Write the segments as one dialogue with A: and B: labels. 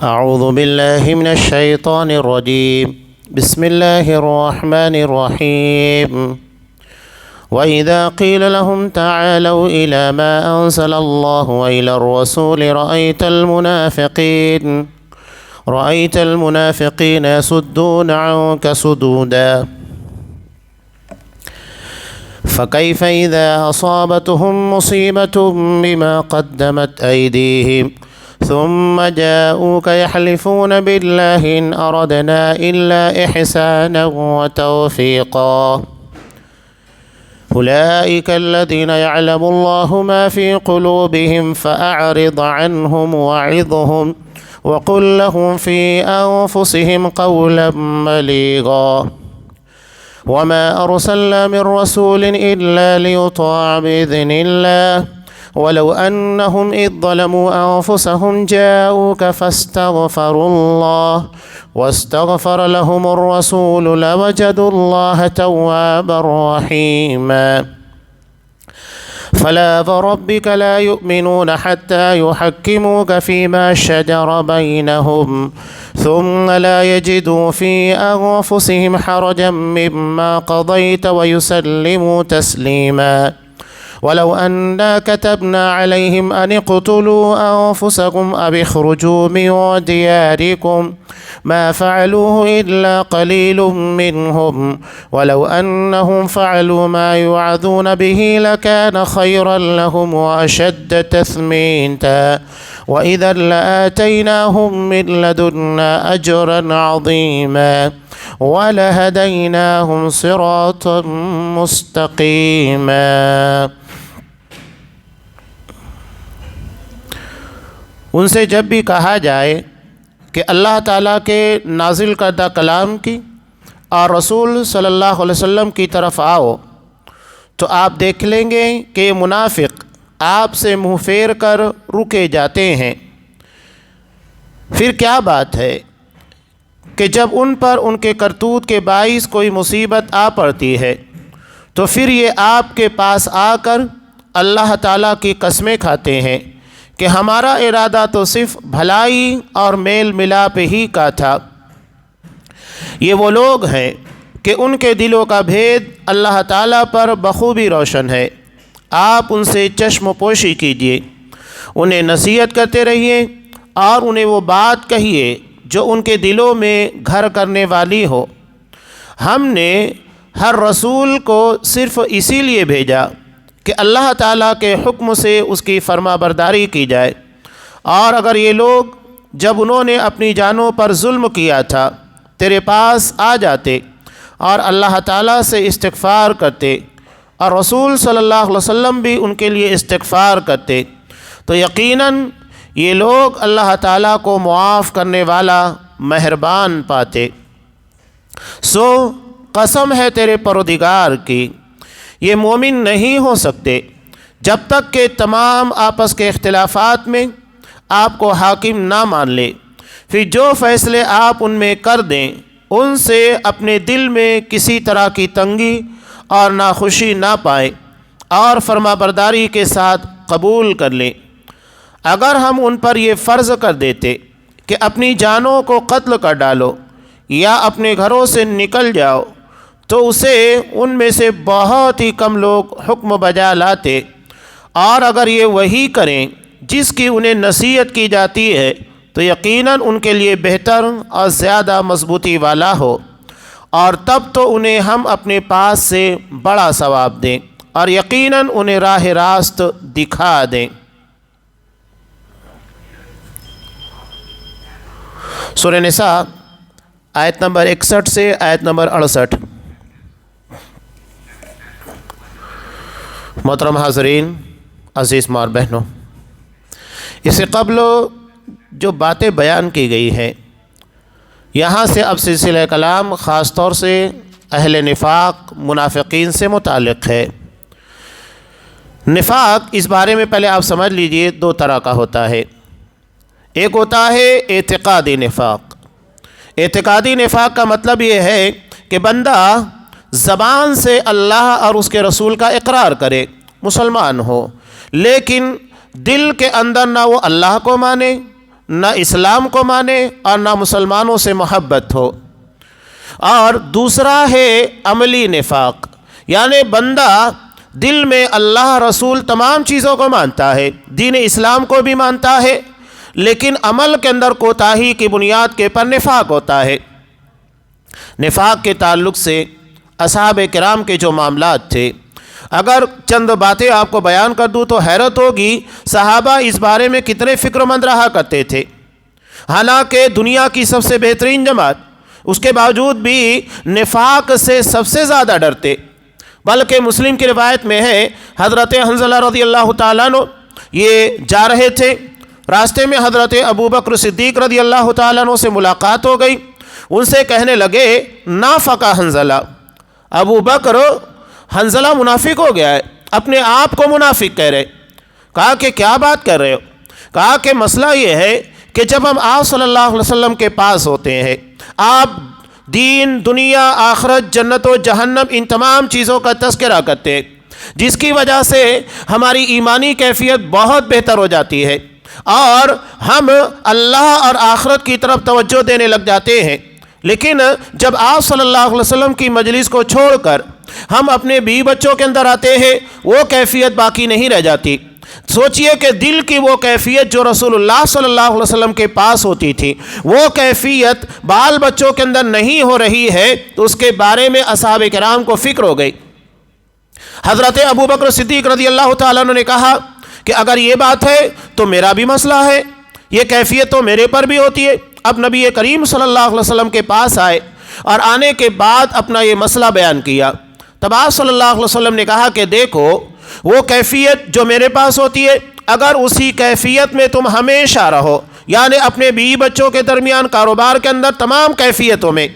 A: اعوذ باللہ من الشیطان الرجیم بسم اللہ الرحمن الرحیم وَإِذَا قِيلَ لَهُمْ تَعَالَوْا إِلَى مَا أَنزَلَ اللَّهُ وَإِلَى الرَّسُولِ رَأَيْتَ المنافقين يصدون عنك صدودا فكيف إذا أصابتهم مصيبة بما قدمت أيديهم ثم جاءوك يحلفون بالله إن أردنا إلا إحسانا وتوفيقا أولئك الذين يعلم الله ما في قلوبهم فأعرض عنهم وعظهم وقل لهم في أنفسهم قولا بليغا وما أرسلنا من رسول إلا ليطاع بإذن الله ولو أنهم إذ ظلموا أنفسهم جاءوك فاستغفروا الله واستغفر لهم الرسول لوجدوا الله توابا رحيما فلا وربك لا يؤمنون حتى يحكموك فيما شجر بينهم ثم لا يجدوا في أنفسهم حرجا مما قضيت ويسلموا تسليما ولو أنا كتبنا عليهم أن اقتلوا أنفسكم أو اخرجوا من دياركم ما فعلوه إلا قليل منهم ولو أنهم فعلوا ما يوعظون به لكان خيرا لهم وأشد تثبيتا وإذا لآتيناهم من لدنا أجرا عظيما ولهديناهم صراطا مستقيما۔ ان سے جب بھی کہا جائے کہ اللہ تعالیٰ کے نازل کردہ کلام کی اور رسول صلی اللہ علیہ وسلم کی طرف آؤ تو آپ دیکھ لیں گے کہ یہ منافق آپ سے منہ پھیر کر رکے جاتے ہیں۔ پھر کیا بات ہے کہ جب ان پر ان کے کرتوت کے باعث کوئی مصیبت آ پڑتی ہے تو پھر یہ آپ کے پاس آ کر اللہ تعالیٰ کی قسمیں کھاتے ہیں کہ ہمارا ارادہ تو صرف بھلائی اور میل ملاپ ہی کا تھا۔ یہ وہ لوگ ہیں کہ ان کے دلوں کا بھید اللہ تعالیٰ پر بخوبی روشن ہے۔ آپ ان سے چشم پوشی کیجیے، انہیں نصیحت کرتے رہیے اور انہیں وہ بات کہیے جو ان کے دلوں میں گھر کرنے والی ہو۔ ہم نے ہر رسول کو صرف اسی لیے بھیجا کہ اللہ تعالیٰ کے حکم سے اس کی فرما برداری کی جائے، اور اگر یہ لوگ جب انہوں نے اپنی جانوں پر ظلم کیا تھا تیرے پاس آ جاتے اور اللہ تعالیٰ سے استغفار کرتے اور رسول صلی اللہ علیہ وسلم بھی ان کے لیے استغفار کرتے تو یقیناً یہ لوگ اللہ تعالیٰ کو معاف کرنے والا مہربان پاتے۔ سو قسم ہے تیرے پروردگار کی، یہ مومن نہیں ہو سکتے جب تک کہ تمام آپس کے اختلافات میں آپ کو حاکم نہ مان لے۔ پھر جو فیصلے آپ ان میں کر دیں ان سے اپنے دل میں کسی طرح کی تنگی اور ناخوشی نہ پائیں اور فرما برداری کے ساتھ قبول کر لیں۔ اگر ہم ان پر یہ فرض کر دیتے کہ اپنی جانوں کو قتل کر ڈالو یا اپنے گھروں سے نکل جاؤ تو اسے ان میں سے بہت ہی کم لوگ حکم بجا لاتے، اور اگر یہ وہی کریں جس کی انہیں نصیحت کی جاتی ہے تو یقیناً ان کے لیے بہتر اور زیادہ مضبوطی والا ہو، اور تب تو انہیں ہم اپنے پاس سے بڑا ثواب دیں اور یقیناً انہیں راہ راست دکھا دیں۔ سورہ نساء آیت نمبر 61 سے آیت نمبر 68۔ محترم حاضرین، عزیز ماں اور بہنوں، اس سے قبل جو باتیں بیان کی گئی ہیں یہاں سے اب سلسلہ کلام خاص طور سے اہل نفاق منافقین سے متعلق ہے۔ نفاق اس بارے میں پہلے آپ سمجھ لیجئے دو طرح کا ہوتا ہے۔ ایک ہوتا ہے اعتقادی نفاق۔ اعتقادی نفاق کا مطلب یہ ہے کہ بندہ زبان سے اللہ اور اس کے رسول کا اقرار کرے، مسلمان ہو، لیکن دل کے اندر نہ وہ اللہ کو مانے، نہ اسلام کو مانے اور نہ مسلمانوں سے محبت ہو۔ اور دوسرا ہے عملی نفاق، یعنی بندہ دل میں اللہ رسول تمام چیزوں کو مانتا ہے، دین اسلام کو بھی مانتا ہے، لیکن عمل کے اندر کوتاہی کی بنیاد کے پر نفاق ہوتا ہے۔ نفاق کے تعلق سے اصحاب کرام کے جو معاملات تھے، اگر چند باتیں آپ کو بیان کر دوں تو حیرت ہوگی صحابہ اس بارے میں کتنے فکر مند رہا کرتے تھے۔ حالانکہ دنیا کی سب سے بہترین جماعت، اس کے باوجود بھی نفاق سے سب سے زیادہ ڈرتے۔ بلکہ مسلم کی روایت میں ہے حضرت حنظلہ رضی اللہ تعالیٰ عنہ یہ جا رہے تھے، راستے میں حضرت ابوبکر صدیق رضی اللہ تعالیٰ عنہ سے ملاقات ہو گئی، ان سے کہنے لگے نافق حنظلہ، ابوبکر حنظلہ منافق ہو گیا ہے، اپنے آپ کو منافق کہہ رہے۔ کہا کہ کیا بات کر رہے ہو؟ کہا کہ مسئلہ یہ ہے کہ جب ہم آپ صلی اللہ علیہ وسلم کے پاس ہوتے ہیں، آپ دین، دنیا، آخرت، جنت و جہنم، ان تمام چیزوں کا تذکرہ کرتے ہیں، جس کی وجہ سے ہماری ایمانی کیفیت بہت بہتر ہو جاتی ہے اور ہم اللہ اور آخرت کی طرف توجہ دینے لگ جاتے ہیں۔ لیکن جب آپ صلی اللہ علیہ وسلم کی مجلس کو چھوڑ کر ہم اپنے بیوی بچوں کے اندر آتے ہیں، وہ کیفیت باقی نہیں رہ جاتی۔ سوچئے کہ دل کی وہ کیفیت جو رسول اللہ صلی اللہ علیہ وسلم کے پاس ہوتی تھی، وہ کیفیت بال بچوں کے اندر نہیں ہو رہی ہے، تو اس کے بارے میں اصحاب کرام کو فکر ہو گئی۔ حضرت ابوبکر صدیق رضی اللہ تعالیٰ عنہ نے کہا کہ اگر یہ بات ہے تو میرا بھی مسئلہ ہے، یہ کیفیت تو میرے پر بھی ہوتی ہے۔ اب نبی کریم صلی اللہ علیہ وسلم کے پاس آئے اور آنے کے بعد اپنا یہ مسئلہ بیان کیا۔ تب آپ صلی اللہ علیہ وسلم نے کہا کہ دیکھو، وہ کیفیت جو میرے پاس ہوتی ہے، اگر اسی کیفیت میں تم ہمیشہ رہو، یعنی اپنے بیوی بچوں کے درمیان، کاروبار کے اندر، تمام کیفیتوں میں،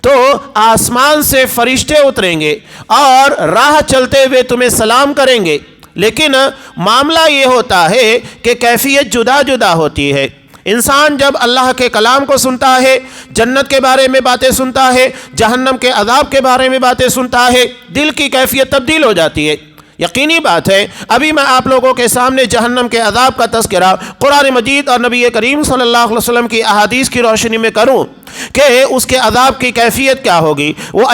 A: تو آسمان سے فرشتے اتریں گے اور راہ چلتے ہوئے تمہیں سلام کریں گے۔ لیکن معاملہ یہ ہوتا ہے کہ کیفیت جدا جدا ہوتی ہے۔ انسان جب اللہ کے کلام کو سنتا ہے، جنت کے بارے میں باتیں سنتا ہے، جہنم کے عذاب کے بارے میں باتیں سنتا ہے، دل کی کیفیت تبدیل ہو جاتی ہے۔ یقینی بات ہے، ابھی میں آپ لوگوں کے سامنے جہنم کے عذاب کا تذکرہ قرآن مجید اور نبی کریم صلی اللہ علیہ وسلم کی احادیث کی روشنی میں کروں کہ اس کے عذاب کی کیفیت کیا ہوگی، وہ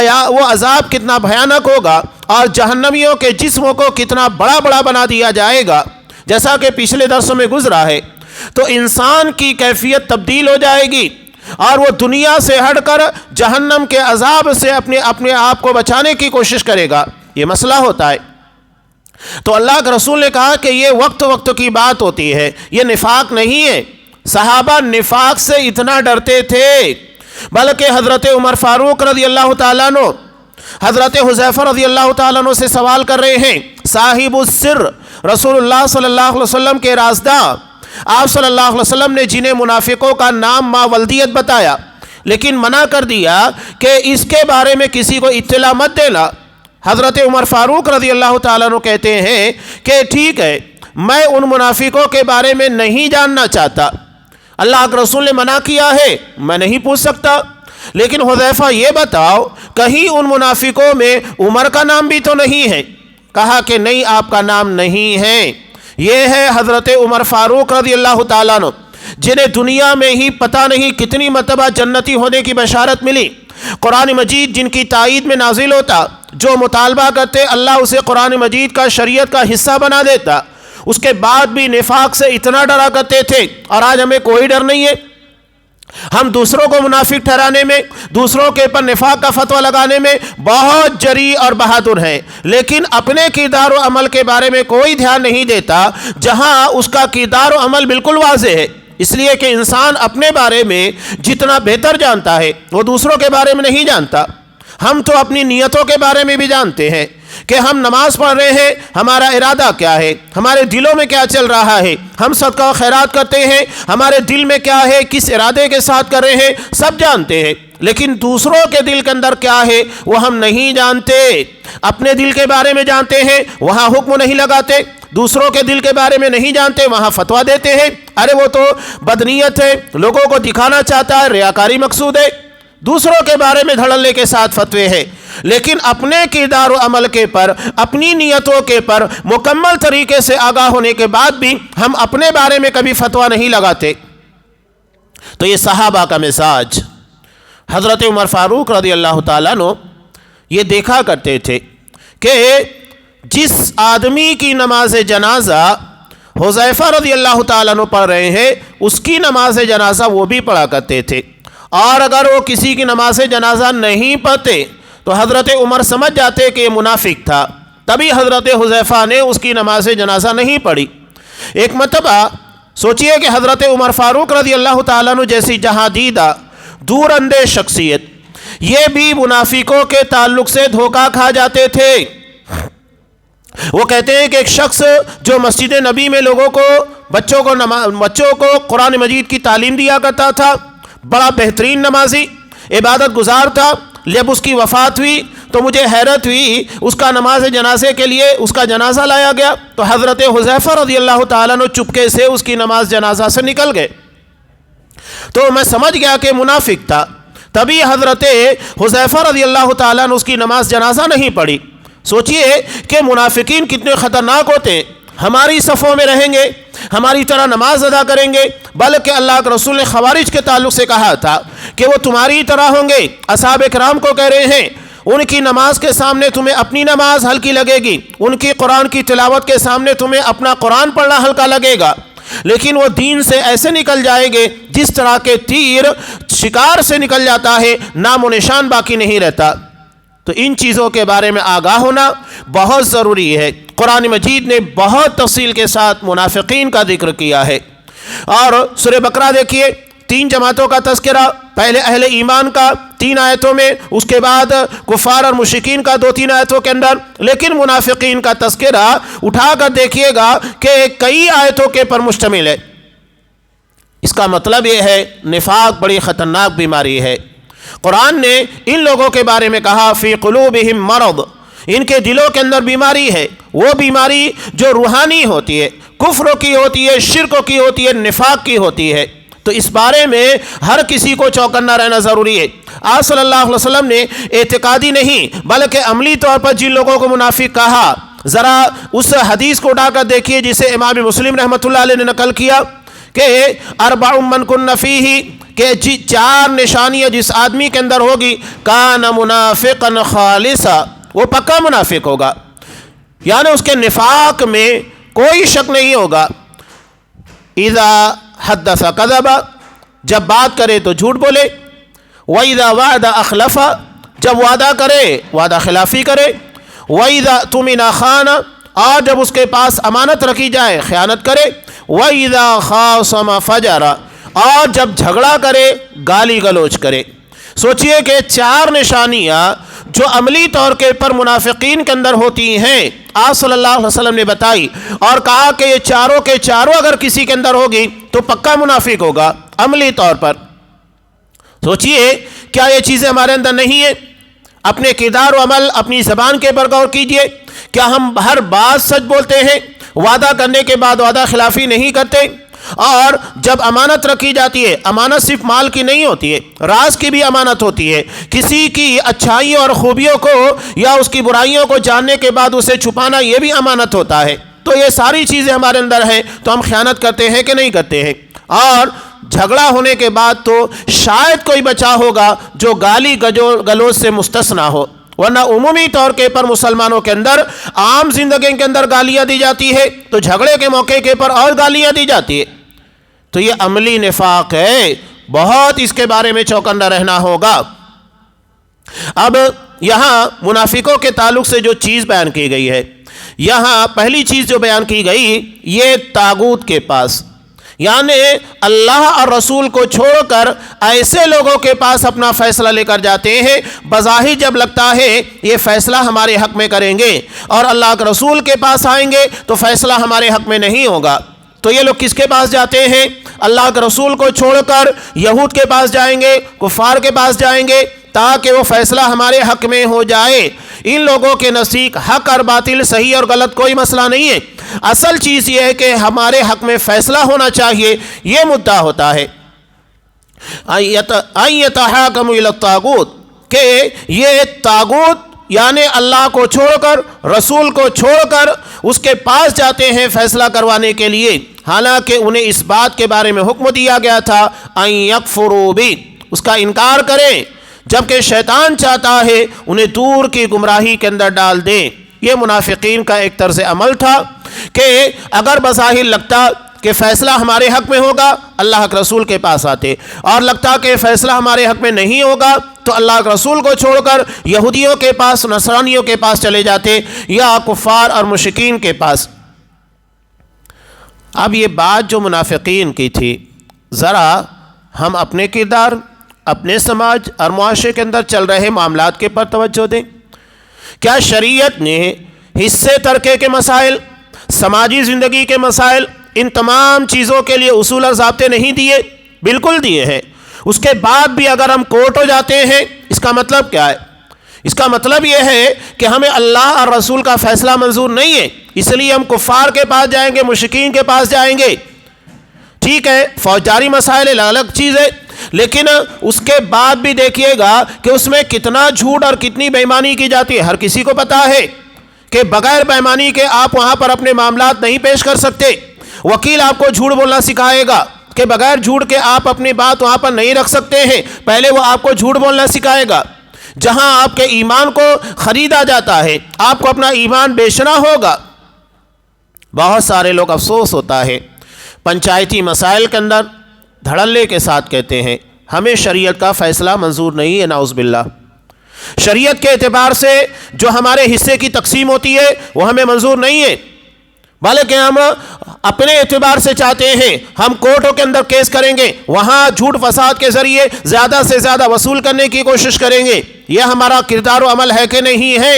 A: عذاب کتنا بھیانک ہوگا، اور جہنمیوں کے جسموں کو کتنا بڑا بڑا بنا دیا جائے گا، جیسا کہ پچھلے درسوں میں گزرا ہے۔ تو انسان کی کیفیت تبدیل ہو جائے گی اور وہ دنیا سے ہٹ کر جہنم کے عذاب سے اپنے آپ کو بچانے کی کوشش کرے گا۔ یہ مسئلہ ہوتا ہے۔ تو اللہ کے رسول نے کہا کہ یہ وقت وقت کی بات ہوتی ہے، یہ نفاق نہیں ہے۔ صحابہ نفاق سے اتنا ڈرتے تھے، بلکہ حضرت عمر فاروق رضی اللہ تعالیٰ عنہ حضرت حذیفہ رضی اللہ تعالیٰ عنہ سے سوال کر رہے ہیں، صاحب السر، رسول اللہ صلی اللہ علیہ وسلم کے رازداں، آپ صلی اللہ علیہ وسلم نے جنہیں منافقوں کا نام ماولدیت بتایا، لیکن منع کر دیا کہ اس کے بارے میں کسی کو اطلاع مت دینا۔ حضرت عمر فاروق رضی اللہ تعالیٰ عنہ کہتے ہیں کہ ٹھیک ہے، میں ان منافقوں کے بارے میں نہیں جاننا چاہتا، اللہ کے رسول نے منع کیا ہے، میں نہیں پوچھ سکتا، لیکن حذیفہ یہ بتاؤ کہیں ان منافقوں میں عمر کا نام بھی تو نہیں ہے؟ کہا کہ نہیں، آپ کا نام نہیں ہے۔ یہ ہے حضرت عمر فاروق رضی اللہ تعالیٰ عنہ، جنہیں دنیا میں ہی پتہ نہیں کتنی مرتبہ جنتی ہونے کی بشارت ملی، قرآن مجید جن کی تائید میں نازل ہوتا، جو مطالبہ کرتے اللہ اسے قرآن مجید کا، شریعت کا حصہ بنا دیتا، اس کے بعد بھی نفاق سے اتنا ڈرا کرتے تھے۔ اور آج ہمیں کوئی ڈر نہیں ہے، ہم دوسروں کو منافق ٹھہرانے میں، دوسروں کے پر نفاق کا فتویٰ لگانے میں بہت جری اور بہادر ہیں، لیکن اپنے کردار و عمل کے بارے میں کوئی دھیان نہیں دیتا، جہاں اس کا کردار و عمل بالکل واضح ہے۔ اس لیے کہ انسان اپنے بارے میں جتنا بہتر جانتا ہے، وہ دوسروں کے بارے میں نہیں جانتا۔ ہم تو اپنی نیتوں کے بارے میں بھی جانتے ہیں کہ ہم نماز پڑھ رہے ہیں، ہمارا ارادہ کیا ہے، ہمارے دلوں میں کیا چل رہا ہے، ہم صدقہ و خیرات کرتے ہیں، ہمارے دل میں کیا ہے، کس ارادے کے ساتھ کر رہے ہیں، سب جانتے ہیں، لیکن دوسروں کے دل کے اندر کیا ہے وہ ہم نہیں جانتے۔ اپنے دل کے بارے میں جانتے ہیں، وہاں حکم نہیں لگاتے، دوسروں کے دل کے بارے میں نہیں جانتے، وہاں فتویٰ دیتے ہیں، ارے وہ تو بدنیت ہے، لوگوں کو دکھانا چاہتا ہے، ریاکاری مقصود ہے، دوسروں کے بارے میں دھڑلنے کے ساتھ فتوے ہیں۔ لیکن اپنے کردار و عمل کے پر، اپنی نیتوں کے پر مکمل طریقے سے آگاہ ہونے کے بعد بھی ہم اپنے بارے میں کبھی فتویٰ نہیں لگاتے۔ تو یہ صحابہ کا مزاج. حضرت عمر فاروق رضی اللہ تعالیٰ عنہ یہ دیکھا کرتے تھے کہ جس آدمی کی نماز جنازہ حذیفہ رضی اللہ تعالیٰ عنہ پڑھ رہے ہیں اس کی نماز جنازہ وہ بھی پڑھا کرتے تھے، اور اگر وہ کسی کی نماز جنازہ نہیں پڑھتے تو حضرت عمر سمجھ جاتے کہ یہ منافق تھا، تبھی حضرت حذیفہ نے اس کی نماز جنازہ نہیں پڑھی. ایک مرتبہ سوچئے کہ حضرت عمر فاروق رضی اللہ تعالیٰ عنہ جیسی جہاں دیدہ دور اندیش شخصیت یہ بھی منافقوں کے تعلق سے دھوکہ کھا جاتے تھے. وہ کہتے ہیں کہ ایک شخص جو مسجد نبی میں لوگوں کو بچوں کو قرآن مجید کی تعلیم دیا کرتا تھا، بڑا بہترین نمازی عبادت گزار تھا، جب اس کی وفات ہوئی تو مجھے حیرت ہوئی، اس کا نماز جنازے کے لیے اس کا جنازہ لایا گیا تو حضرت حذیفہ رضی اللہ تعالیٰ عنہ چپکے سے اس کی نماز جنازہ سے نکل گئے. تو میں سمجھ گیا کہ منافق تھا، تبھی حضرت حذیفہ رضی اللہ تعالیٰ عنہ اس کی نماز جنازہ نہیں پڑھی. سوچئے کہ منافقین کتنے خطرناک ہوتے ہیں. ہماری صفوں میں رہیں گے، ہماری طرح نماز ادا کریں گے، بلکہ اللہ کے رسول نے خوارج کے تعلق سے کہا تھا کہ وہ تمہاری طرح ہوں گے. اصحاب کرام کو کہہ رہے ہیں ان کی نماز کے سامنے تمہیں اپنی نماز ہلکی لگے گی، ان کی قرآن کی تلاوت کے سامنے تمہیں اپنا قرآن پڑھنا ہلکا لگے گا، لیکن وہ دین سے ایسے نکل جائیں گے جس طرح کے تیر شکار سے نکل جاتا ہے، نام و نشان باقی نہیں رہتا. تو ان چیزوں کے بارے میں آگاہ ہونا بہت ضروری ہے. قرآن مجید نے بہت تفصیل کے ساتھ منافقین کا ذکر کیا ہے. اور سورہ بقرہ دیکھیے، 3 جماعتوں کا تذکرہ، پہلے اہل ایمان کا 3 آیتوں میں، اس کے بعد کفار اور مشرکین کا 2-3 آیتوں کے اندر، لیکن منافقین کا تذکرہ اٹھا کر دیکھیے گا کہ کئی آیتوں کے پر مشتمل ہے. اس کا مطلب یہ ہے نفاق بڑی خطرناک بیماری ہے. قرآن نے ان لوگوں کے بارے میں کہا فی قلوبہم مرض، ان کے دلوں کے اندر بیماری ہے، وہ بیماری جو روحانی ہوتی ہے، کفر کی ہوتی ہے، شرک کی ہوتی ہے، نفاق کی ہوتی ہے. تو اس بارے میں ہر کسی کو چوکنا رہنا ضروری ہے. آپ صلی اللہ علیہ وسلم نے اعتقادی نہیں بلکہ عملی طور پر جن لوگوں کو منافق کہا، ذرا اس حدیث کو اٹھا کر دیکھیے جسے امام مسلم رحمۃ اللہ علیہ نے نقل کیا کہ 4 من کن فیہ، کہ 4 نشانیاں جس آدمی کے اندر ہوگی کان منافقا خالصا، وہ پکا منافق ہوگا، یعنی اس کے نفاق میں کوئی شک نہیں ہوگا. اذا حدث کذب، جب بات کرے تو جھوٹ بولے، واذا وعد اخلف، جب وعدہ کرے وعدہ خلافی کرے، واذا اؤتمن خان، اور جب اس کے پاس امانت رکھی جائے خیانت کرے، واذا خاصم فجر، اور جب جھگڑا کرے گالی گلوچ کرے. سوچئے کہ 4 نشانیاں جو عملی طور کے پر منافقین کے اندر ہوتی ہیں آپ صلی اللہ علیہ وسلم نے بتائی، اور کہا کہ یہ چاروں کے چاروں اگر کسی کے اندر ہوگی تو پکا منافق ہوگا عملی طور پر. سوچئے کیا یہ چیزیں ہمارے اندر نہیں ہیں؟ اپنے کردار و عمل، اپنی زبان کے پر غور کیجئے. کیا ہم ہر بات سچ بولتے ہیں؟ وعدہ کرنے کے بعد وعدہ خلافی نہیں کرتے؟ اور جب امانت رکھی جاتی ہے، امانت صرف مال کی نہیں ہوتی ہے، راز کی بھی امانت ہوتی ہے. کسی کی اچھائیوں اور خوبیوں کو یا اس کی برائیوں کو جاننے کے بعد اسے چھپانا یہ بھی امانت ہوتا ہے. تو یہ ساری چیزیں ہمارے اندر ہیں، تو ہم خیانت کرتے ہیں کہ نہیں کرتے ہیں؟ اور جھگڑا ہونے کے بعد تو شاید کوئی بچا ہوگا جو گالی گلوچ سے مستثنا ہو، ورنہ عمومی طور کے پر مسلمانوں کے اندر عام زندگی کے اندر گالیاں دی جاتی ہے تو جھگڑے کے موقع کے پر اور گالیاں دی جاتی ہے. تو یہ عملی نفاق ہے، بہت اس کے بارے میں چوکنا رہنا ہوگا. اب یہاں منافقوں کے تعلق سے جو چیز بیان کی گئی ہے، یہاں پہلی چیز جو بیان کی گئی یہ طاغوت کے پاس، یعنی اللہ اور رسول کو چھوڑ کر ایسے لوگوں کے پاس اپنا فیصلہ لے کر جاتے ہیں. بظاہر جب لگتا ہے یہ فیصلہ ہمارے حق میں کریں گے، اور اللہ کے رسول کے پاس آئیں گے تو فیصلہ ہمارے حق میں نہیں ہوگا. تو یہ لوگ کس کے پاس جاتے ہیں؟ اللہ کے رسول کو چھوڑ کر یہود کے پاس جائیں گے، کفار کے پاس جائیں گے تاکہ وہ فیصلہ ہمارے حق میں ہو جائے. ان لوگوں کے نزدیک حق اور باطل، صحیح اور غلط کوئی مسئلہ نہیں ہے، اصل چیز یہ ہے کہ ہمارے حق میں فیصلہ ہونا چاہیے، یہ مدعا ہوتا ہے. ایتحاکم الی الطاغوت، کہ یہ طاغوت یعنی اللہ کو چھوڑ کر، رسول کو چھوڑ کر اس کے پاس جاتے ہیں فیصلہ کروانے کے لیے، حالانکہ انہیں اس بات کے بارے میں حکم دیا گیا تھا ان یکفروا بہ، اس کا انکار کریں، جبکہ شیطان چاہتا ہے انہیں دور کی گمراہی کے اندر ڈال دیں۔ یہ منافقین کا ایک طرز عمل تھا کہ اگر بظاہر لگتا کہ فیصلہ ہمارے حق میں ہوگا اللہ کے رسول کے پاس آتے، اور لگتا کہ فیصلہ ہمارے حق میں نہیں ہوگا تو اللہ کے رسول کو چھوڑ کر یہودیوں کے پاس، نصرانیوں کے پاس چلے جاتے یا کفار اور مشرکین کے پاس۔ اب یہ بات جو منافقین کی تھی، ذرا ہم اپنے کردار، اپنے سماج اور معاشرے کے اندر چل رہے معاملات کے پر توجہ دیں۔ کیا شریعت نے حصے ترکے کے مسائل، سماجی زندگی کے مسائل، ان تمام چیزوں کے لیے اصول اور ضابطے نہیں دیے؟ بالکل دیے ہیں۔ اس کے بعد بھی اگر ہم کورٹ ہو جاتے ہیں، اس کا مطلب کیا ہے؟ اس کا مطلب یہ ہے کہ ہمیں اللہ اور رسول کا فیصلہ منظور نہیں ہے، اس لیے ہم کفار کے پاس جائیں گے، مشرکین کے پاس جائیں گے۔ ٹھیک ہے، فوجداری مسائل الگ چیز ہے، لیکن اس کے بعد بھی دیکھیے گا کہ اس میں کتنا جھوٹ اور کتنی بے ایمانی کی جاتی ہے۔ ہر کسی کو پتا ہے کہ بغیر بے ایمانی کے آپ وہاں پر اپنے معاملات نہیں پیش کر سکتے۔ وکیل آپ کو جھوٹ بولنا سکھائے گا کہ بغیر جھوٹ کے آپ اپنی بات وہاں پر نہیں رکھ سکتے ہیں، پہلے وہ آپ کو جھوٹ بولنا سکھائے گا۔ جہاں آپ کے ایمان کو خریدا جاتا ہے، آپ کو اپنا ایمان بیچنا ہوگا۔ بہت سارے لوگ افسوس ہوتا ہے پنچایتی مسائل کے اندر دھڑلے کے ساتھ کہتے ہیں ہمیں شریعت کا فیصلہ منظور نہیں ہے، نعوذ باللہ۔ شریعت کے اعتبار سے جو ہمارے حصے کی تقسیم ہوتی ہے وہ ہمیں منظور نہیں ہے، بلکہ ہم اپنے اعتبار سے چاہتے ہیں، ہم کورٹوں کے اندر کیس کریں گے، وہاں جھوٹ فساد کے ذریعے زیادہ سے زیادہ وصول کرنے کی کوشش کریں گے۔ یہ ہمارا کردار و عمل ہے کہ نہیں ہے؟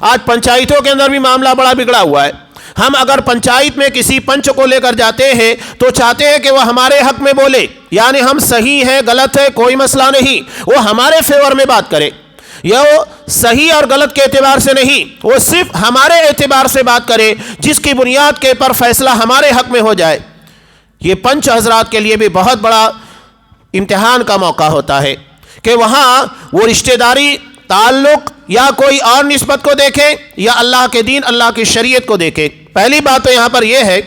A: آج پنچایتوں کے اندر بھی معاملہ بڑا بگڑا ہوا ہے۔ ہم اگر پنچایت میں کسی پنچ کو لے کر جاتے ہیں تو چاہتے ہیں کہ وہ ہمارے حق میں بولے، یعنی ہم صحیح ہیں غلط ہے کوئی مسئلہ نہیں، وہ ہمارے فیور میں بات کرے، یا وہ صحیح اور غلط کے اعتبار سے نہیں، وہ صرف ہمارے اعتبار سے بات کرے، جس کی بنیاد کے پر فیصلہ ہمارے حق میں ہو جائے۔ یہ پنچ حضرات کے لیے بھی بہت بڑا امتحان کا موقع ہوتا ہے کہ وہاں وہ رشتہ داری، تعلق یا کوئی اور نسبت کو دیکھیں یا اللہ کے دین، اللہ کی شریعت کو دیکھیں۔ پہلی بات تو یہاں پر یہ ہے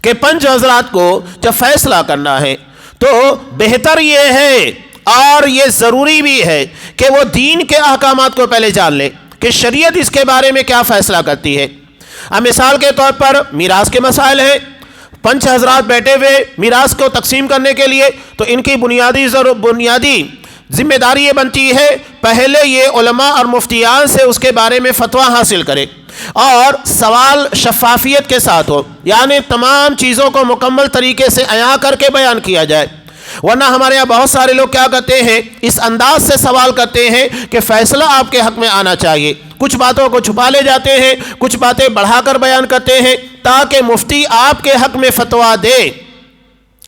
A: کہ پنچ حضرات کو جب فیصلہ کرنا ہے تو بہتر یہ ہے اور یہ ضروری بھی ہے کہ وہ دین کے احکامات کو پہلے جان لیں کہ شریعت اس کے بارے میں کیا فیصلہ کرتی ہے۔ اب مثال کے طور پر میراث کے مسائل ہیں، پنچ حضرات بیٹھے ہوئے میراث کو تقسیم کرنے کے لیے، تو ان کی بنیادی ذمہ داری یہ بنتی ہے پہلے یہ علماء اور مفتیان سے اس کے بارے میں فتویٰ حاصل کرے اور سوال شفافیت کے ساتھ ہو، یعنی تمام چیزوں کو مکمل طریقے سے عیاں کر کے بیان کیا جائے۔ ورنہ ہمارے یہاں بہت سارے لوگ کیا کرتے ہیں، اس انداز سے سوال کرتے ہیں کہ فیصلہ آپ کے حق میں آنا چاہیے، کچھ باتوں کو چھپا لے جاتے ہیں، کچھ باتیں بڑھا کر بیان کرتے ہیں تاکہ مفتی آپ کے حق میں فتویٰ دے۔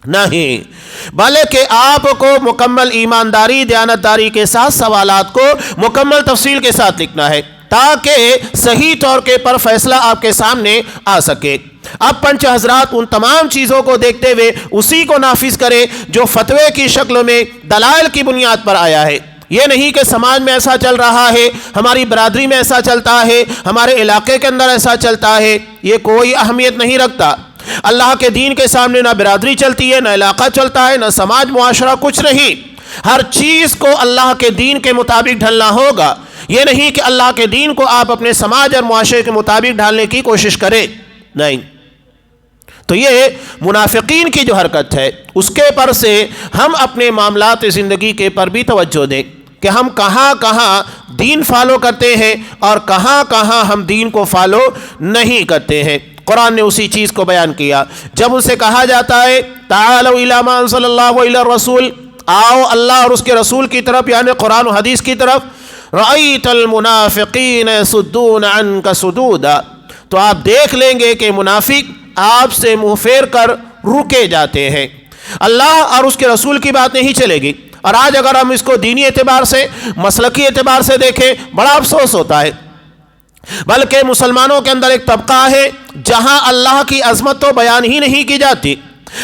A: نہیں، بلکہ آپ کو مکمل ایمانداری، دیانتداری کے ساتھ سوالات کو مکمل تفصیل کے ساتھ لکھنا ہے تاکہ صحیح طور پر فیصلہ آپ کے سامنے آ سکے۔ اب پنچ حضرات ان تمام چیزوں کو دیکھتے ہوئے اسی کو نافذ کرے جو فتوے کی شکل میں دلائل کی بنیاد پر آیا ہے۔ یہ نہیں کہ سماج میں ایسا چل رہا ہے، ہماری برادری میں ایسا چلتا ہے، ہمارے علاقے کے اندر ایسا چلتا ہے، یہ کوئی اہمیت نہیں رکھتا۔ اللہ کے دین کے سامنے نہ برادری چلتی ہے، نہ علاقہ چلتا ہے، نہ سماج معاشرہ، کچھ نہیں۔ ہر چیز کو اللہ کے دین کے مطابق ڈھلنا ہوگا۔ یہ نہیں کہ اللہ کے دین کو آپ اپنے سماج اور معاشرے کے مطابق ڈھالنے کی کوشش کریں، نہیں۔ تو یہ منافقین کی جو حرکت ہے اس کے پر سے ہم اپنے معاملات زندگی کے پر بھی توجہ دیں کہ ہم کہاں کہاں دین فالو کرتے ہیں اور کہاں کہاں ہم دین کو فالو نہیں کرتے ہیں۔ قرآن نے اسی چیز کو بیان کیا جب ان سے کہا جاتا ہے تعالوا الی ما انزل اللہ الی الرسول، آؤ اللہ اور اس کے رسول کی طرف، یعنی قرآن و حدیث کی طرف۔ رأیت المنافقین یصدون عنک صدودا، تو آپ دیکھ لیں گے کہ منافق آپ سے منہ پھیر کر رکے جاتے ہیں۔ اللہ اور اس کے رسول کی بات نہیں چلے گی۔ اور آج اگر ہم اس کو دینی اعتبار سے، مسلکی اعتبار سے دیکھیں، بڑا افسوس ہوتا ہے۔ بلکہ مسلمانوں کے اندر ایک طبقہ ہے جہاں اللہ کی عظمت تو بیان ہی نہیں کی جاتی،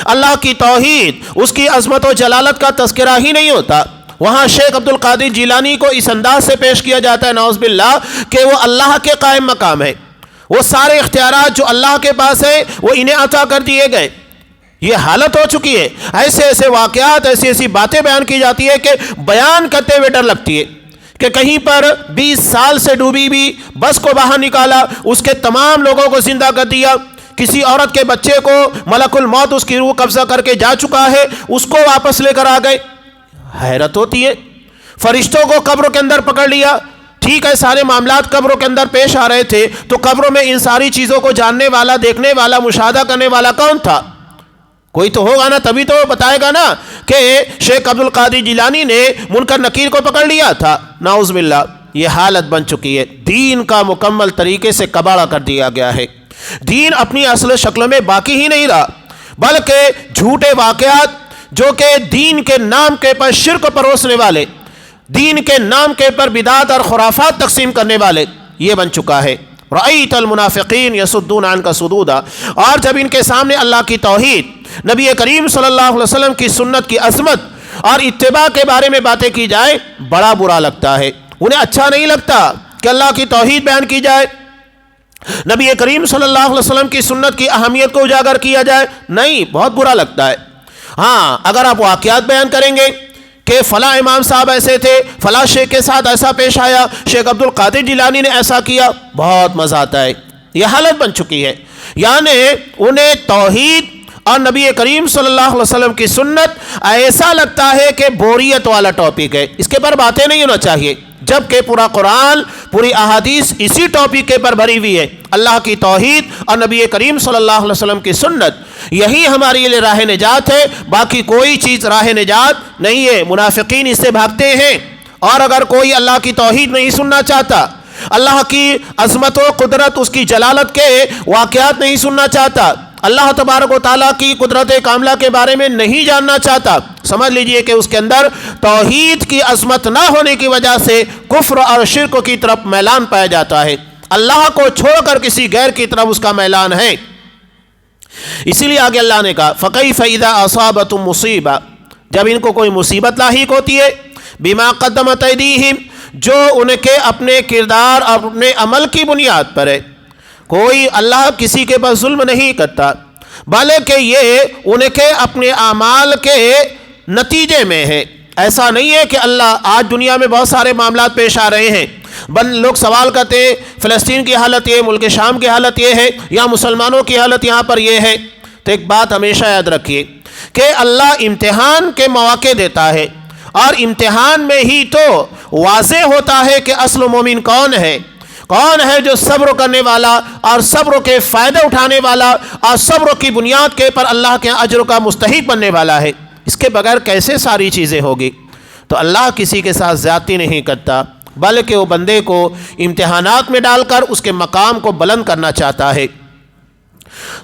A: اللہ کی توحید، اس کی عظمت و جلالت کا تذکرہ ہی نہیں ہوتا۔ وہاں شیخ عبد القادر جیلانی کو اس انداز سے پیش کیا جاتا ہے، نعوذ باللہ، کہ وہ اللہ کے قائم مقام ہے، وہ سارے اختیارات جو اللہ کے پاس ہے وہ انہیں عطا کر دیے گئے. یہ حالت ہو چکی ہے. ایسے ایسے واقعات، ایسی ایسی باتیں بیان کی جاتی ہے کہ بیان کرتے ہوئے ڈر لگتی ہے کہ کہیں پر 20 سال سے ڈوبی بھی بس کو باہر نکالا، اس کے تمام لوگوں کو زندہ کر دیا. کسی عورت کے بچے کو ملک الموت اس کی روح قبضہ کر کے جا چکا ہے، اس کو واپس لے کر آ گئے. حیرت ہوتی ہے. فرشتوں کو قبروں کے اندر پکڑ لیا. ٹھیک ہے، سارے معاملات قبروں کے اندر پیش آ رہے تھے، تو قبروں میں ان ساری چیزوں کو جاننے والا، دیکھنے والا، مشاہدہ کرنے والا کون تھا؟ کوئی تو ہوگا نا، تبھی تو بتائے گا نا کہ شیخ عبد القادر جیلانی نے منکر نکیر کو پکڑ لیا تھا. نعوذ باللہ. یہ حالت بن چکی ہے. دین کا مکمل طریقے سے کباڑا کر دیا گیا ہے. دین اپنی اصل شکل میں باقی ہی نہیں رہا، بلکہ جھوٹے واقعات جو کہ دین کے نام کے پر شرک پروسنے والے، دین کے نام کے پر بدعات اور خرافات تقسیم کرنے والے، یہ بن چکا ہے. رأیت المنافقین یصدون عنک صدودا. اور جب ان کے سامنے اللہ کی توحید، نبی کریم صلی اللہ علیہ وسلم کی سنت کی عظمت اور اتباع کے بارے میں باتیں کی جائے، بڑا برا لگتا ہے. انہیں اچھا نہیں لگتا کہ اللہ کی توحید بیان کی جائے، نبی کریم صلی اللہ علیہ وسلم کی سنت کی اہمیت کو اجاگر کیا جائے. نہیں، بہت برا لگتا ہے. ہاں، اگر آپ واقعات بیان کریں گے کہ فلاں امام صاحب ایسے تھے، فلاں شیخ کے ساتھ ایسا پیش آیا، شیخ عبد القادر جیلانی نے ایسا کیا، بہت مزہ آتا ہے. یہ حالت بن چکی ہے. یعنی انہیں توحید اور نبی کریم صلی اللہ علیہ وسلم کی سنت ایسا لگتا ہے کہ بوریت والا ٹاپک ہے، اس کے پر باتیں نہیں ہونا چاہیے، جبکہ پورا قرآن، پوری احادیث اسی ٹاپک کے پر بھری ہوئی ہے. اللہ کی توحید اور نبی کریم صلی اللہ علیہ وسلم کی سنت، یہی ہمارے لیے راہ نجات ہے. باقی کوئی چیز راہ نجات نہیں ہے. منافقین اس سے بھاگتے ہیں. اور اگر کوئی اللہ کی توحید نہیں سننا چاہتا، اللہ کی عظمت و قدرت، اس کی جلالت کے واقعات نہیں سننا چاہتا، اللہ تبارک و تعالیٰ کی قدرت کاملہ کے بارے میں نہیں جاننا چاہتا، سمجھ لیجئے کہ اس کے اندر توحید کی عظمت نہ ہونے کی وجہ سے کفر اور شرک کی طرف میلان پایا جاتا ہے. اللہ کو چھوڑ کر کسی غیر کی طرف اس کا میلان ہے. اسی لیے آگے اللہ نے کہا فَكَيْفَ إِذَا أَصَابَتْهُم مُصِيبَةٌ. جب ان کو کوئی مصیبت لاحق ہوتی ہے، بِمَا قَدَّمَتْ أَيْدِيهِمْ، جو ان کے اپنے کردار اور اپنے عمل کی بنیاد پر ہے. کوئی اللہ کسی کے پاس ظلم نہیں کرتا، بلکہ یہ ان کے اپنے اعمال کے نتیجے میں ہے. ایسا نہیں ہے کہ اللہ، آج دنیا میں بہت سارے معاملات پیش آ رہے ہیں، لوگ سوال کرتے ہیں فلسطین کی حالت یہ، ملک شام کی حالت یہ ہے، یا مسلمانوں کی حالت یہاں پر یہ ہے. تو ایک بات ہمیشہ یاد رکھیے کہ اللہ امتحان کے مواقع دیتا ہے، اور امتحان میں ہی تو واضح ہوتا ہے کہ اصل مومن کون ہے، کون ہے جو صبر کرنے والا اور صبر کے فائدے اٹھانے والا اور صبر کی بنیاد کے پر اللہ کے اجر کا مستحق بننے والا ہے. اس کے بغیر کیسے ساری چیزیں ہوگی؟ تو اللہ کسی کے ساتھ زیادتی نہیں کرتا، بلکہ وہ بندے کو امتحانات میں ڈال کر اس کے مقام کو بلند کرنا چاہتا ہے.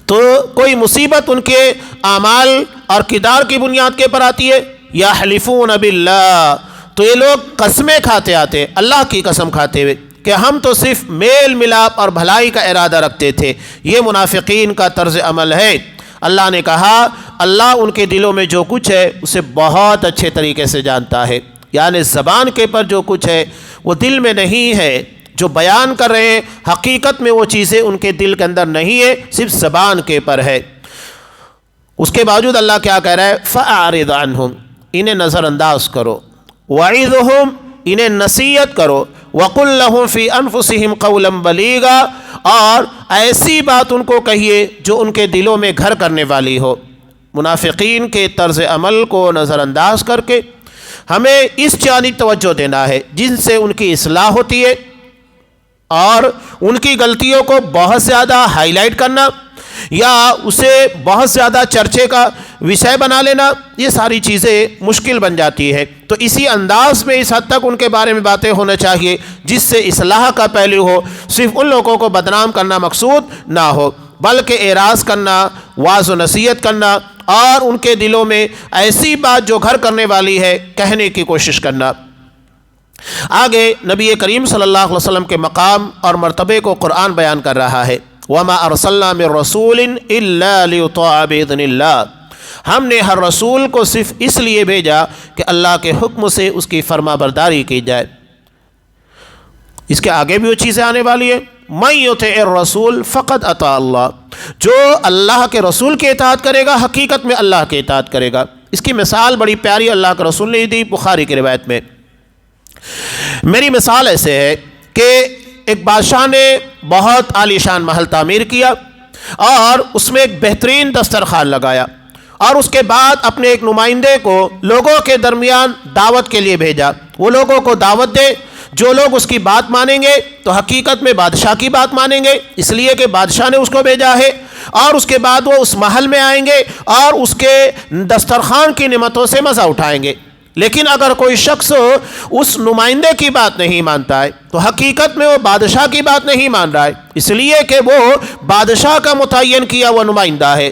A: تو کوئی مصیبت ان کے اعمال اور کردار کی بنیاد کے پر آتی ہے، یحلفون باللہ، تو یہ لوگ قسمیں کھاتے آتے، اللہ کی قسم کھاتے ہوئے کہ ہم تو صرف میل ملاپ اور بھلائی کا ارادہ رکھتے تھے. یہ منافقین کا طرز عمل ہے. اللہ نے کہا اللہ ان کے دلوں میں جو کچھ ہے اسے بہت اچھے طریقے سے جانتا ہے. یعنی زبان کے پر جو کچھ ہے وہ دل میں نہیں ہے، جو بیان کر رہے ہیں حقیقت میں وہ چیزیں ان کے دل کے اندر نہیں ہے، صرف زبان کے پر ہے. اس کے باوجود اللہ کیا کہہ رہا ہے؟ فَأَعْرِضْ عَنْهُمْ، انہیں نظر انداز کرو، وَعِظْهُمْ، انہیں نصیحت کرو، وَقُلْ لَهُمْ فِي أَنفُسِهِمْ قَوْلًا بَلِيغًا، اور ایسی بات ان کو کہیے جو ان کے دلوں میں گھر کرنے والی ہو. منافقین کے طرز عمل کو نظر انداز کر کے ہمیں اس جانب توجہ دینا ہے جن سے ان کی اصلاح ہوتی ہے، اور ان کی غلطیوں کو بہت زیادہ ہائی لائٹ کرنا یا اسے بہت زیادہ چرچے کا وشے بنا لینا، یہ ساری چیزیں مشکل بن جاتی ہے. تو اسی انداز میں اس حد تک ان کے بارے میں باتیں ہونا چاہیے جس سے اصلاح کا پہلو ہو، صرف ان لوگوں کو بدنام کرنا مقصود نہ ہو، بلکہ اعراض کرنا، واعظ و نصیحت کرنا، اور ان کے دلوں میں ایسی بات جو گھر کرنے والی ہے کہنے کی کوشش کرنا. آگے نبی کریم صلی اللہ علیہ وسلم کے مقام اور مرتبے کو قرآن بیان کر رہا ہے. وَمَا أَرْسَلْنَا مِن رَّسُولٍ إِلَّا لِيُطَاعَ بِإِذْنِ اللَّهِ، ہم نے ہر رسول کو صرف اس لیے بھیجا کہ اللہ کے حکم سے اس کی فرما برداری کی جائے. اس کے آگے بھی وہ چیزیں آنے والی ہیں. من یطع الرسول فقد اطاع اللہ، جو اللہ کے رسول کی اطاعت کرے گا حقیقت میں اللہ کی اطاعت کرے گا۔ اس کی مثال بڑی پیاری اللہ کے رسول نے دی بخاری کی روایت میں۔ میری مثال ایسے ہے کہ ایک بادشاہ نے بہت عالی شان محل تعمیر کیا اور اس میں ایک بہترین دسترخوان لگایا، اور اس کے بعد اپنے ایک نمائندے کو لوگوں کے درمیان دعوت کے لیے بھیجا۔ وہ لوگوں کو دعوت دے، جو لوگ اس کی بات مانیں گے تو حقیقت میں بادشاہ کی بات مانیں گے، اس لیے کہ بادشاہ نے اس کو بھیجا ہے، اور اس کے بعد وہ اس محل میں آئیں گے اور اس کے دسترخوان کی نعمتوں سے مزہ اٹھائیں گے۔ لیکن اگر کوئی شخص اس نمائندے کی بات نہیں مانتا ہے تو حقیقت میں وہ بادشاہ کی بات نہیں مان رہا ہے، اس لیے کہ وہ بادشاہ کا متعین کیا ہوا نمائندہ ہے۔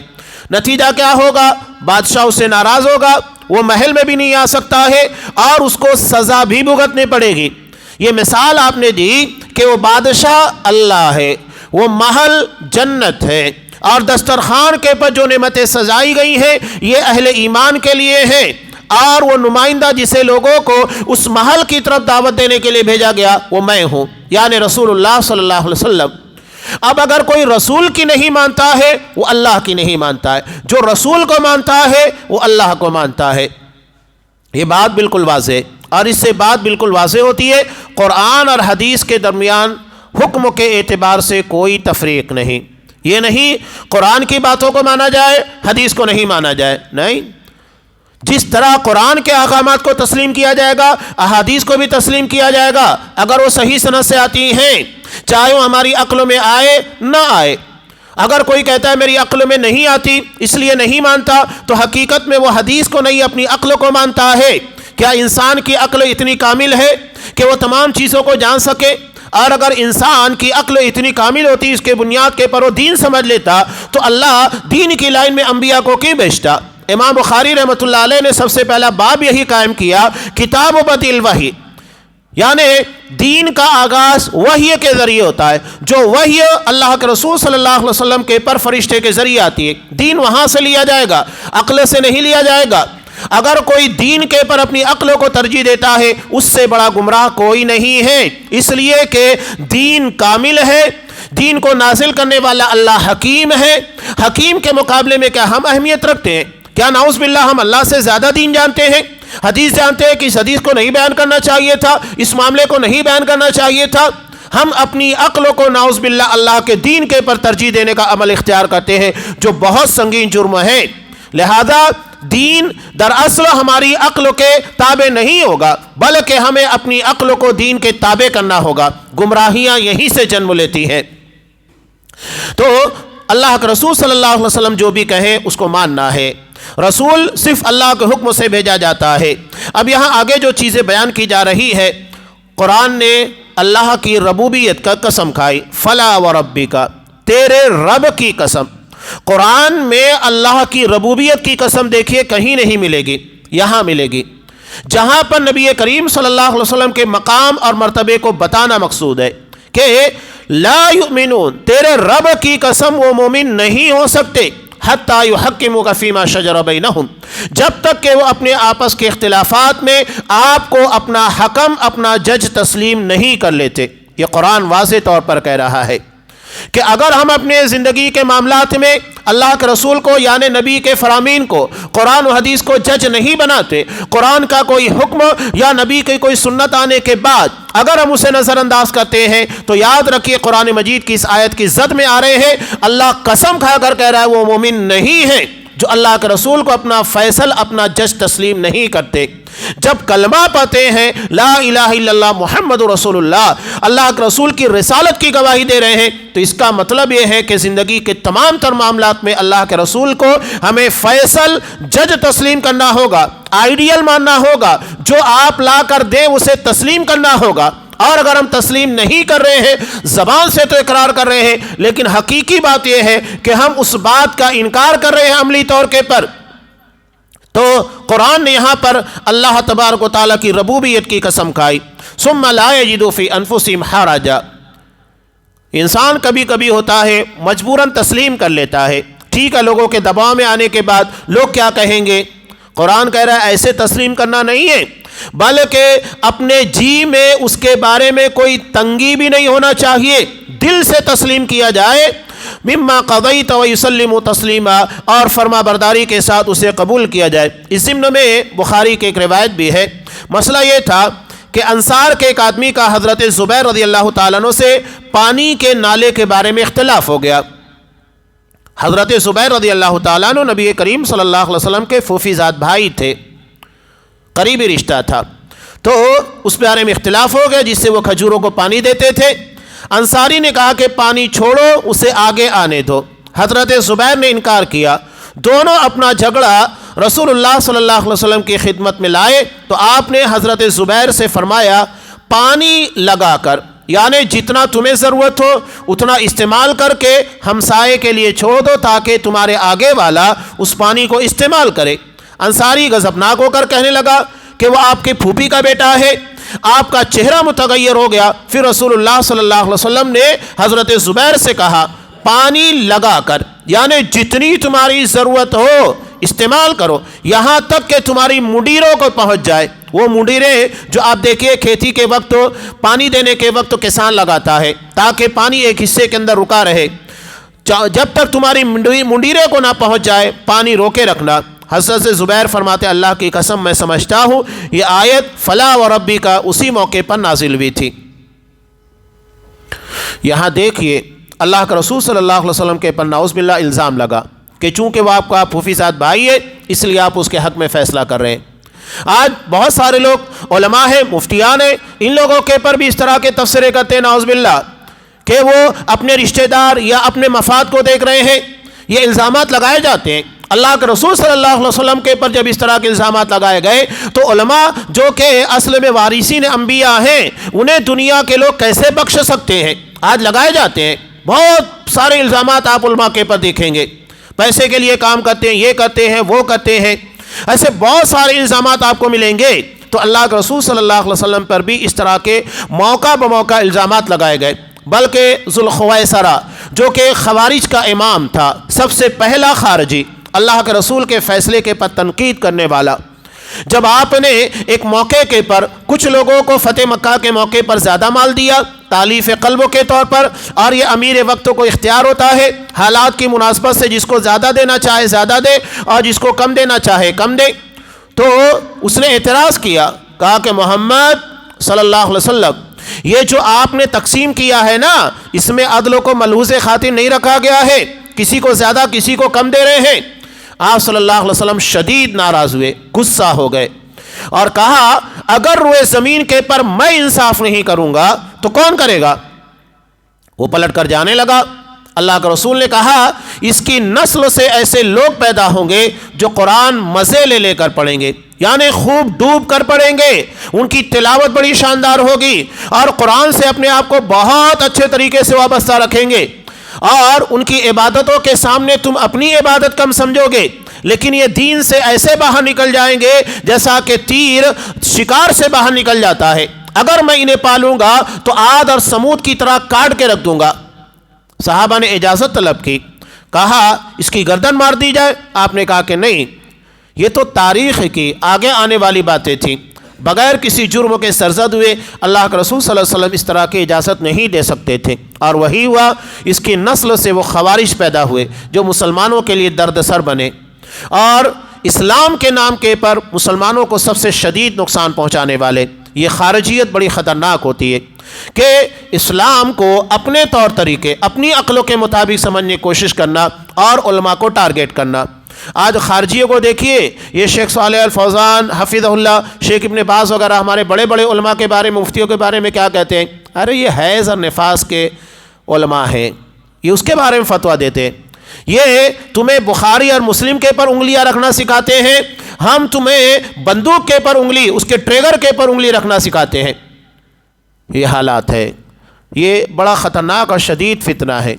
A: نتیجہ کیا ہوگا؟ بادشاہ اس سے ناراض ہوگا، وہ محل میں بھی نہیں آ سکتا ہے اور اس کو سزا بھی بھگتنی پڑے گی۔ یہ مثال آپ نے دی کہ وہ بادشاہ اللہ ہے، وہ محل جنت ہے، اور دسترخوان کے پر جو نعمتیں سجائی گئی ہیں یہ اہل ایمان کے لیے ہیں، اور وہ نمائندہ جسے لوگوں کو اس محل کی طرف دعوت دینے کے لیے بھیجا گیا وہ میں ہوں، یعنی رسول اللہ صلی اللہ علیہ وسلم۔ اب اگر کوئی رسول کی نہیں مانتا ہے وہ اللہ کی نہیں مانتا ہے، جو رسول کو مانتا ہے وہ اللہ کو مانتا ہے۔ یہ بات بالکل واضح ہے، اور اس سے بات بالکل واضح ہوتی ہے قرآن اور حدیث کے درمیان حکم کے اعتبار سے کوئی تفریق نہیں۔ یہ نہیں قرآن کی باتوں کو مانا جائے حدیث کو نہیں مانا جائے، نہیں، جس طرح قرآن کے احکامات کو تسلیم کیا جائے گا احادیث کو بھی تسلیم کیا جائے گا اگر وہ صحیح سند سے آتی ہیں، چاہے وہ ہماری عقل میں آئے نہ آئے۔ اگر کوئی کہتا ہے میری عقل میں نہیں آتی اس لیے نہیں مانتا، تو حقیقت میں وہ حدیث کو نہیں اپنی عقل کو مانتا ہے۔ کیا انسان کی عقل اتنی کامل ہے کہ وہ تمام چیزوں کو جان سکے؟ اور اگر انسان کی عقل اتنی کامل ہوتی اس کے بنیاد کے پر وہ دین سمجھ لیتا تو اللہ دین کی لائن میں انبیاء کو کیوں بھیجتا؟ امام بخاری رحمۃ اللہ علیہ نے سب سے پہلا باب یہی قائم کیا، کتاب و بدء الوحی، یعنی دین کا آغاز وحی کے ذریعے ہوتا ہے۔ جو وحی اللہ کے رسول صلی اللہ علیہ وسلم کے پر فرشتے کے ذریعے آتی ہے، دین وہاں سے لیا جائے گا، عقل سے نہیں لیا جائے گا۔ اگر کوئی دین کے پر اپنی عقلوں کو ترجیح دیتا ہے اس سے بڑا گمراہ کوئی نہیں ہے، اس لیے کہ دین کامل ہے، دین کو نازل کرنے والا اللہ حکیم ہے۔ حکیم کے مقابلے میں کیا ہم اہمیت رکھتے ہیں؟ کیا نعوذ باللہ ہم اللہ سے زیادہ دین جانتے ہیں؟ حدیث جانتے ہیں کہ اس حدیث کو نہیں بیان کرنا چاہیے تھا، اس معاملے کو نہیں بیان کرنا چاہیے تھا۔ ہم اپنی عقلوں کو نعوذ باللہ اللہ کے دین کے پر ترجیح دینے کا عمل اختیار کرتے ہیں، جو بہت سنگین جرم ہے۔ لہذا دین دراصل ہماری عقل کے تابع نہیں ہوگا، بلکہ ہمیں اپنی عقل کو دین کے تابع کرنا ہوگا۔ گمراہیاں یہیں سے جنم لیتی ہیں۔ تو اللہ کے رسول صلی اللہ علیہ وسلم جو بھی کہیں اس کو ماننا ہے۔ رسول صرف اللہ کے حکم سے بھیجا جاتا ہے۔ اب یہاں آگے جو چیزیں بیان کی جا رہی ہے، قرآن نے اللہ کی ربوبیت کا قسم کھائی، فلا وربک، تیرے رب کی قسم۔ قرآن میں اللہ کی ربوبیت کی قسم دیکھیے کہیں نہیں ملے گی، یہاں ملے گی، جہاں پر نبی کریم صلی اللہ علیہ وسلم کے مقام اور مرتبے کو بتانا مقصود ہے کہ لا یؤمنون، تیرے رب کی قسم وہ مومن نہیں ہو سکتے حتی یحکموک فیما شجر بینہم، جب تک کہ وہ اپنے آپس کے اختلافات میں آپ کو اپنا حکم، اپنا جج تسلیم نہیں کر لیتے۔ یہ قرآن واضح طور پر کہہ رہا ہے کہ اگر ہم اپنے زندگی کے معاملات میں اللہ کے رسول کو یعنی نبی کے فرامین کو، قرآن و حدیث کو جج نہیں بناتے، قرآن کا کوئی حکم یا نبی کی کوئی سنت آنے کے بعد اگر ہم اسے نظر انداز کرتے ہیں تو یاد رکھیے قرآن مجید کی اس آیت کی زد میں آ رہے ہیں، اللہ قسم کھا کر کہہ رہا ہے وہ مومن نہیں ہے جو اللہ کے رسول کو اپنا فیصل، اپنا جج تسلیم نہیں کرتے۔ جب کلمہ پڑھتے ہیں لا الہ الا اللہ محمد رسول اللہ، اللہ کے رسول کی رسالت کی گواہی دے رہے ہیں، تو اس کا مطلب یہ ہے کہ زندگی کے تمام تر معاملات میں اللہ کے رسول کو ہمیں فیصل، جج تسلیم کرنا ہوگا، آئیڈیل ماننا ہوگا، جو آپ لا کر دیں اسے تسلیم کرنا ہوگا۔ اور اگر ہم تسلیم نہیں کر رہے ہیں، زبان سے تو اقرار کر رہے ہیں لیکن حقیقی بات یہ ہے کہ ہم اس بات کا انکار کر رہے ہیں عملی طور کے پر، تو قرآن نے یہاں پر اللہ تبارک و تعالیٰ کی ربوبیت کی قسم کھائی۔ ثم لا یجدوا فی انفسہم حرجا، انسان کبھی کبھی ہوتا ہے مجبوراً تسلیم کر لیتا ہے، ٹھیک ہے، لوگوں کے دباؤ میں آنے کے بعد لوگ کیا کہیں گے، قرآن کہہ رہا ہے ایسے تسلیم کرنا نہیں ہے، بلکہ اپنے جی میں اس کے بارے میں کوئی تنگی بھی نہیں ہونا چاہیے، دل سے تسلیم کیا جائے، مما قضیت ویسلموا تسلیما، اور فرما برداری کے ساتھ اسے قبول کیا جائے۔ اس ضمن میں بخاری کی ایک روایت بھی ہے، مسئلہ یہ تھا کہ انصار کے ایک آدمی کا حضرت زبیر رضی اللہ تعالیٰ عنہ سے پانی کے نالے کے بارے میں اختلاف ہو گیا۔ حضرت زبیر رضی اللہ تعالیٰ عنہ نبی کریم صلی اللہ علیہ وسلم کے پھوپھی زاد بھائی تھے، قریبی رشتہ تھا، تو اس بارے میں اختلاف ہو گیا جس سے وہ کھجوروں کو پانی دیتے تھے۔ انصاری نے کہا کہ پانی چھوڑو، اسے آگے آنے دو۔ حضرت زبیر نے انکار کیا۔ دونوں اپنا جھگڑا رسول اللہ صلی اللہ علیہ وسلم کی خدمت میں لائے تو آپ نے حضرت زبیر سے فرمایا پانی لگا کر، یعنی جتنا تمہیں ضرورت ہو اتنا استعمال کر کے ہمسائے کے لیے چھوڑ دو تاکہ تمہارے آگے والا اس پانی کو استعمال کرے۔ انصاری غضبناک ہو کر کہنے لگا کہ وہ آپ کے پھوپھی کا بیٹا ہے۔ آپ کا چہرہ متغیر ہو گیا۔ پھر رسول اللہ صلی اللہ علیہ وسلم نے حضرت زبیر سے کہا پانی لگا کر، یعنی جتنی تمہاری ضرورت ہو استعمال کرو، یہاں تک کہ تمہاری منڈیروں کو پہنچ جائے۔ وہ منڈیریں جو آپ دیکھیے کھیتی کے وقت پانی دینے کے وقت کسان لگاتا ہے تاکہ پانی ایک حصے کے اندر رکا رہے، جب تک تمہاری منڈیرے کو نہ پہنچ جائے پانی روکے رکھنا۔ حضرت زبیر فرماتے اللہ کی قسم میں سمجھتا ہوں یہ آیت فلا و ربی کا اسی موقع پر نازل ہوئی تھی۔ یہاں دیکھیے اللہ کے رسول صلی اللہ علیہ وسلم کے پر نعوذ باللہ الزام لگا کہ چونکہ وہ آپ کا پھوپھی زاد بھائی ہے اس لیے آپ اس کے حق میں فیصلہ کر رہے ہیں۔ آج بہت سارے لوگ علماء ہیں، مفتیان ہیں، ان لوگوں کے پر بھی اس طرح کے تبصرے کرتے ہیں نعوذ باللہ کہ وہ اپنے رشتہ دار یا اپنے مفاد کو دیکھ رہے ہیں۔ یہ الزامات لگائے جاتے ہیں۔ اللہ کے رسول صلی اللہ علیہ وسلم کے پر جب اس طرح کے الزامات لگائے گئے تو علماء جو کہ اصل میں وارثین انبیاء ہیں انہیں دنیا کے لوگ کیسے بخش سکتے ہیں؟ آج لگائے جاتے ہیں بہت سارے الزامات، آپ علماء کے پر دیکھیں گے، پیسے کے لیے کام کرتے ہیں، یہ کرتے ہیں، وہ کرتے ہیں، ایسے بہت سارے الزامات آپ کو ملیں گے۔ تو اللہ کے رسول صلی اللہ علیہ وسلم پر بھی اس طرح کے موقع بموقع الزامات لگائے گئے۔ بلکہ ذوالخویسرہ جو کہ خوارج کا امام تھا، سب سے پہلا خارجی، اللہ کے رسول کے فیصلے کے پر تنقید کرنے والا، جب آپ نے ایک موقع کے پر کچھ لوگوں کو فتح مکہ کے موقع پر زیادہ مال دیا تالیف قلبوں کے طور پر، اور یہ امیر وقت کو اختیار ہوتا ہے حالات کی مناسبت سے جس کو زیادہ دینا چاہے زیادہ دے اور جس کو کم دینا چاہے کم دے، تو اس نے اعتراض کیا، کہا کہ محمد صلی اللہ علیہ وسلم یہ جو آپ نے تقسیم کیا ہے نا اس میں عدل کو ملحوظ خاطر نہیں رکھا گیا ہے، کسی کو زیادہ کسی کو کم دے رہے ہیں۔ آپ صلی اللہ علیہ وسلم شدید ناراض ہوئے، غصہ ہو گئے اور کہا اگر روئے زمین کے پر میں انصاف نہیں کروں گا تو کون کرے گا؟ وہ پلٹ کر جانے لگا۔ اللہ کے رسول نے کہا اس کی نسل سے ایسے لوگ پیدا ہوں گے جو قرآن مزے لے لے کر پڑھیں گے، یعنی خوب ڈوب کر پڑھیں گے، ان کی تلاوت بڑی شاندار ہوگی اور قرآن سے اپنے آپ کو بہت اچھے طریقے سے وابستہ رکھیں گے، اور ان کی عبادتوں کے سامنے تم اپنی عبادت کم سمجھو گے، لیکن یہ دین سے ایسے باہر نکل جائیں گے جیسا کہ تیر شکار سے باہر نکل جاتا ہے۔ اگر میں انہیں پالوں گا تو عاد اور سمود کی طرح کاٹ کے رکھ دوں گا۔ صحابہ نے اجازت طلب کی، کہا اس کی گردن مار دی جائے؟ آپ نے کہا کہ نہیں، یہ تو تاریخ کی آگے آنے والی باتیں تھیں، بغیر کسی جرم کے سرزد ہوئے اللہ کے رسول صلی اللہ علیہ وسلم اس طرح کی اجازت نہیں دے سکتے تھے، اور وہی ہوا۔ اس کی نسل سے وہ خوارج پیدا ہوئے جو مسلمانوں کے لیے درد سر بنے اور اسلام کے نام کے پر مسلمانوں کو سب سے شدید نقصان پہنچانے والے۔ یہ خارجیت بڑی خطرناک ہوتی ہے کہ اسلام کو اپنے طور طریقے اپنی عقلوں کے مطابق سمجھنے کی کوشش کرنا اور علماء کو ٹارگیٹ کرنا۔ آج خارجیوں کو دیکھیے، یہ شیخ صالح الفوزان حفظہ اللہ، شیخ ابن باز وغیرہ ہمارے بڑے بڑے علماء کے بارے میں، مفتیوں کے بارے میں کیا کہتے ہیں؟ ارے یہ حیض اور نفاس کے علماء ہیں، یہ اس کے بارے میں فتویٰ دیتے ہیں۔ یہ تمہیں بخاری اور مسلم کے پر انگلیاں رکھنا سکھاتے ہیں، ہم تمہیں بندوق کے پر انگلی، اس کے ٹریگر کے پر انگلی رکھنا سکھاتے ہیں۔ یہ حالات ہے، یہ بڑا خطرناک اور شدید فتنہ ہے،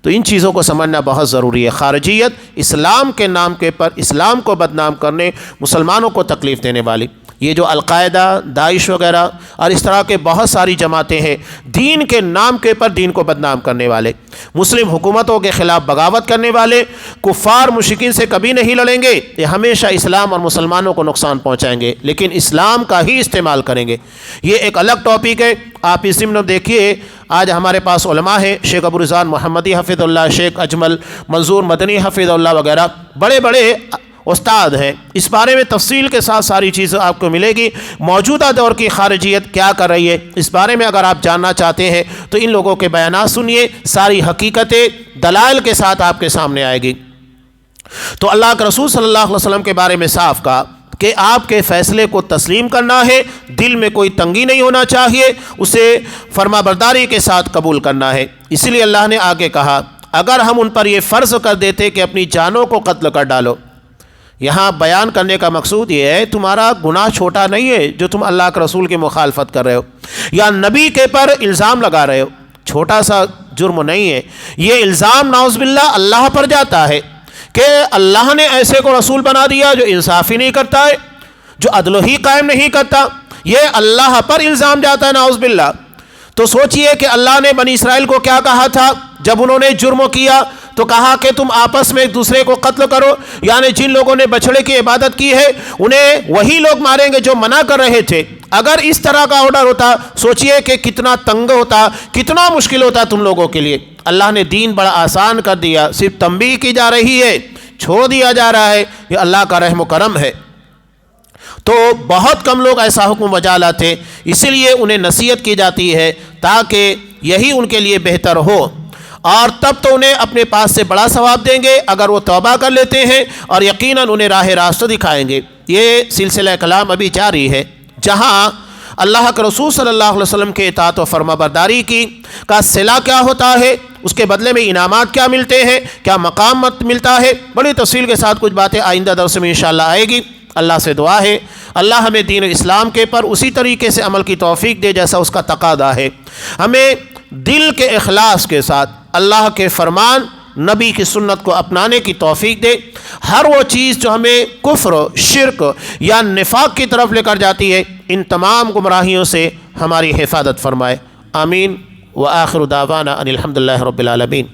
A: تو ان چیزوں کو سمجھنا بہت ضروری ہے۔ خارجیت اسلام کے نام کے پر اسلام کو بدنام کرنے، مسلمانوں کو تکلیف دینے والی۔ یہ جو القاعدہ، داعش وغیرہ اور اس طرح کے بہت ساری جماعتیں ہیں، دین کے نام کے پر دین کو بدنام کرنے والے، مسلم حکومتوں کے خلاف بغاوت کرنے والے، کفار مشرکین سے کبھی نہیں لڑیں گے، یہ ہمیشہ اسلام اور مسلمانوں کو نقصان پہنچائیں گے، لیکن اسلام کا ہی استعمال کریں گے۔ یہ ایک الگ ٹاپک ہے۔ آپ اس ضمن دیکھیے آج ہمارے پاس علماء ہیں، شیخ ابو رضوان محمدی حفظ اللہ، شیخ اجمل منظور مدنی حفظ اللہ وغیرہ، بڑے بڑے استاد ہیں، اس بارے میں تفصیل کے ساتھ ساری چیزیں آپ کو ملے گی۔ موجودہ دور کی خارجیت کیا کر رہی ہے، اس بارے میں اگر آپ جاننا چاہتے ہیں تو ان لوگوں کے بیانات سنیے، ساری حقیقتیں دلائل کے ساتھ آپ کے سامنے آئے گی۔ تو اللہ کے رسول صلی اللہ علیہ وسلم کے بارے میں صاف کہا کہ آپ کے فیصلے کو تسلیم کرنا ہے، دل میں کوئی تنگی نہیں ہونا چاہیے، اسے فرما برداری کے ساتھ قبول کرنا ہے۔ اسی لیے اللہ نے آگے کہا اگر ہم ان پر یہ فرض کر دیتے کہ اپنی جانوں کو قتل کر ڈالو، یہاں بیان کرنے کا مقصود یہ ہے تمہارا گناہ چھوٹا نہیں ہے جو تم اللہ کے رسول کی مخالفت کر رہے ہو یا نبی کے پر الزام لگا رہے ہو، چھوٹا سا جرم نہیں ہے، یہ الزام نعوذ باللہ اللہ پر جاتا ہے کہ اللہ نے ایسے کو رسول بنا دیا جو انصاف ہی نہیں کرتا ہے، جو عدل ہی قائم نہیں کرتا، یہ اللہ پر الزام جاتا ہے نعوذ باللہ۔ تو سوچئے کہ اللہ نے بنی اسرائیل کو کیا کہا تھا جب انہوں نے جرم کیا، تو کہا کہ تم آپس میں ایک دوسرے کو قتل کرو، یعنی جن لوگوں نے بچھڑے کی عبادت کی ہے انہیں وہی لوگ ماریں گے جو منع کر رہے تھے۔ اگر اس طرح کا آرڈر ہوتا سوچئے کہ کتنا تنگ ہوتا، کتنا مشکل ہوتا تم لوگوں کے لیے۔ اللہ نے دین بڑا آسان کر دیا، صرف تنبیہ کی جا رہی ہے، چھوڑ دیا جا رہا ہے، یہ اللہ کا رحم و کرم ہے۔ تو بہت کم لوگ ایسا حکم بجا لاتے، اسی لیے انہیں نصیحت کی جاتی ہے تاکہ یہی ان کے لیے بہتر ہو، اور تب تو انہیں اپنے پاس سے بڑا ثواب دیں گے اگر وہ توبہ کر لیتے ہیں، اور یقیناً انہیں راہ راست دکھائیں گے۔ یہ سلسلہ کلام ابھی جاری ہے، جہاں اللہ کے رسول صلی اللہ علیہ وسلم کے اطاعت و فرما برداری کا صلہ کیا ہوتا ہے، اس کے بدلے میں انعامات کیا ملتے ہیں، کیا مقام ملتا ہے، بڑی تفصیل کے ساتھ کچھ باتیں آئندہ درس میں انشاءاللہ آئے گی۔ اللہ سے دعا ہے اللہ ہمیں دین اسلام کے پر اسی طریقے سے عمل کی توفیق دے جیسا اس کا تقاضا ہے، ہمیں دل کے اخلاص کے ساتھ اللہ کے فرمان، نبی کی سنت کو اپنانے کی توفیق دے، ہر وہ چیز جو ہمیں کفر، شرک یا نفاق کی طرف لے کر جاتی ہے ان تمام گمراہیوں سے ہماری حفاظت فرمائے، آمین۔ وآخر دعوانا ان الحمدللہ رب العالمین۔